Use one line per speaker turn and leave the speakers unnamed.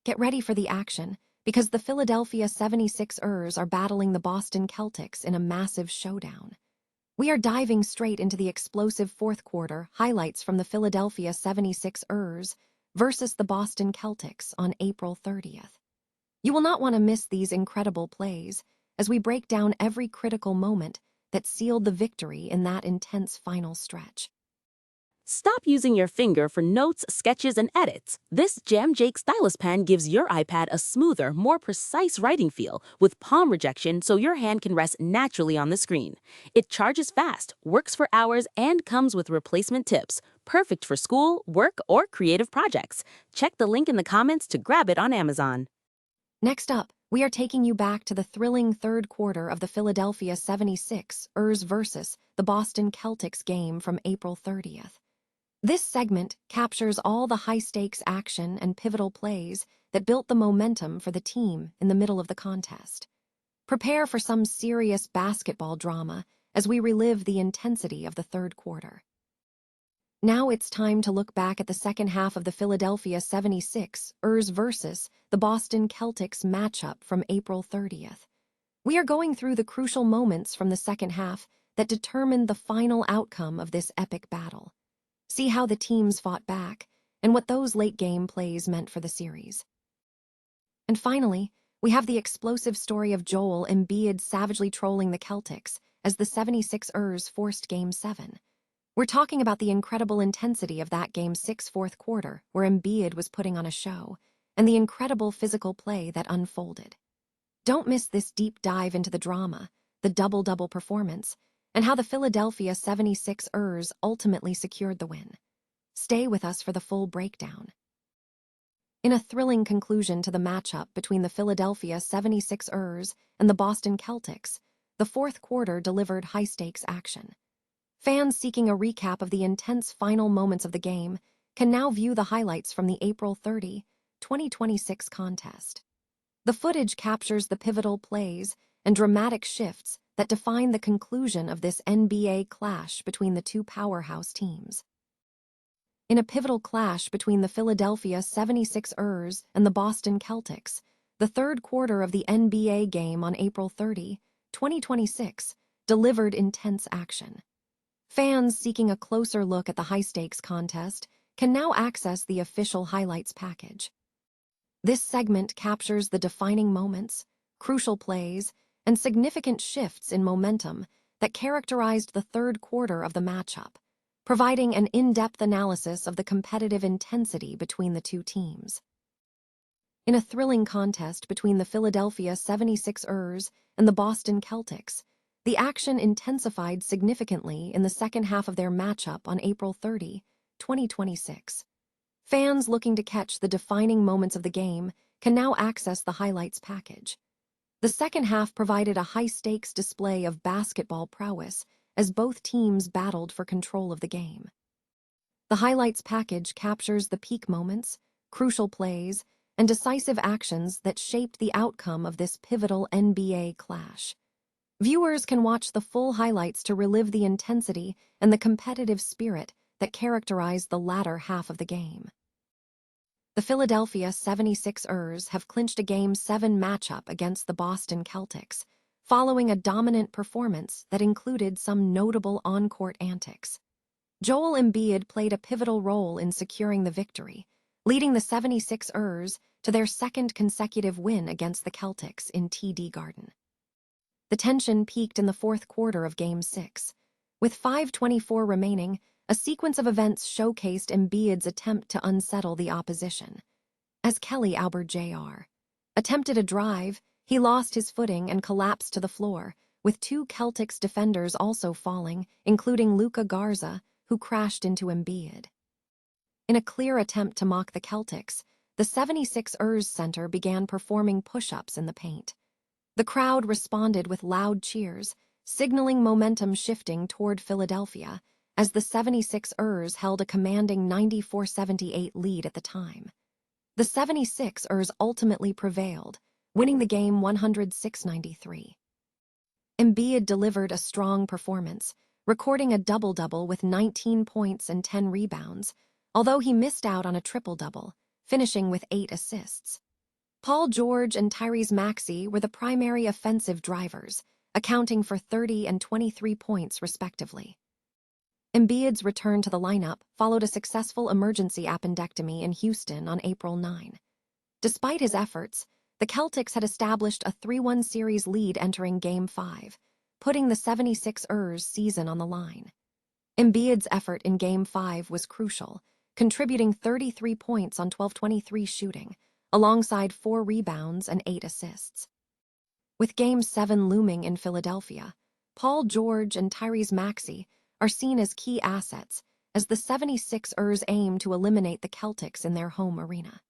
Get ready for the action, because the Philadelphia 76ers are battling the Boston Celtics in a massive showdown. We are diving straight into the explosive fourth quarter highlights from the Philadelphia 76ers versus the Boston Celtics on April 30th. You will not want to miss these incredible plays as we break down every critical moment that sealed the victory in that intense final stretch.
Stop using your finger for notes, sketches, and edits. This Jam Jake stylus pen gives your iPad a smoother, more precise writing feel with palm rejection so your hand can rest naturally on the screen. It charges fast, works for hours, and comes with replacement tips. Perfect for school, work, or creative projects. Check the link in the comments to grab it on Amazon.
Next up, we are taking you back to the thrilling third quarter of the Philadelphia 76ers versus the Boston Celtics game from April 30th. This segment captures all the high-stakes action and pivotal plays that built the momentum for the team in the middle of the contest. Prepare for some serious basketball drama as we relive the intensity of the third quarter. Now it's time to look back at the second half of the Philadelphia 76ers versus the Boston Celtics matchup from April 30th. We are going through the crucial moments from the second half that determined the final outcome of this epic battle. See how the teams fought back and what those late-game plays meant for the series. And finally, we have the explosive story of Joel Embiid savagely trolling the Celtics as the 76ers forced Game 7. We're talking about the incredible intensity of that Game 6 fourth quarter where Embiid was putting on a show and the incredible physical play that unfolded. Don't miss this deep dive into the drama, the double-double performance, and how the Philadelphia 76ers ultimately secured the win. Stay with us for the full breakdown. In a thrilling conclusion to the matchup between the Philadelphia 76ers and the Boston Celtics, the fourth quarter delivered high-stakes action. Fans seeking a recap of the intense final moments of the game can now view the highlights from the April 30, 2026 contest. The footage captures the pivotal plays and dramatic shifts that define the conclusion of this NBA clash between the two powerhouse teams. In a pivotal clash between the Philadelphia 76ers and the Boston Celtics, the third quarter of the NBA game on April 30, 2026, delivered intense action. Fans seeking a closer look at the high-stakes contest can now access the official highlights package. This segment captures the defining moments, crucial plays, and significant shifts in momentum that characterized the third quarter of the matchup, providing an in-depth analysis of the competitive intensity between the two teams. In a thrilling contest between the Philadelphia 76ers and the Boston Celtics, the action intensified significantly in the second half of their matchup on April 30, 2026. Fans looking to catch the defining moments of the game can now access the highlights package. The second half provided a high-stakes display of basketball prowess as both teams battled for control of the game. The highlights package captures the peak moments, crucial plays, and decisive actions that shaped the outcome of this pivotal NBA clash. Viewers can watch the full highlights to relive the intensity and the competitive spirit that characterized the latter half of the game. The Philadelphia 76ers have clinched a Game 7 matchup against the Boston Celtics, following a dominant performance that included some notable on-court antics. Joel Embiid played a pivotal role in securing the victory, leading the 76ers to their second consecutive win against the Celtics in TD Garden. The tension peaked in the fourth quarter of Game 6. With 5:24 remaining, a sequence of events showcased Embiid's attempt to unsettle the opposition. As Kelly Oubre Jr. attempted a drive, he lost his footing and collapsed to the floor, with two Celtics defenders also falling, including Luka Garza, who crashed into Embiid. In a clear attempt to mock the Celtics, the 76ers center began performing push-ups in the paint. The crowd responded with loud cheers, signaling momentum shifting toward Philadelphia, as the 76ers held a commanding 94-78 lead at the time. The 76ers ultimately prevailed, winning the game 106-93. Embiid delivered a strong performance, recording a double-double with 19 points and 10 rebounds, although he missed out on a triple-double, finishing with 8 assists. Paul George and Tyrese Maxey were the primary offensive drivers, accounting for 30 and 23 points respectively. Embiid's return to the lineup followed a successful emergency appendectomy in Houston on April 9. Despite his efforts, the Celtics had established a 3-1 series lead entering Game 5, putting the 76ers' season on the line. Embiid's effort in Game 5 was crucial, contributing 33 points on 12-23 shooting, alongside 4 rebounds and 8 assists. With Game 7 looming in Philadelphia, Paul George and Tyrese Maxey are seen as key assets as the 76ers aim to eliminate the Celtics in their home arena.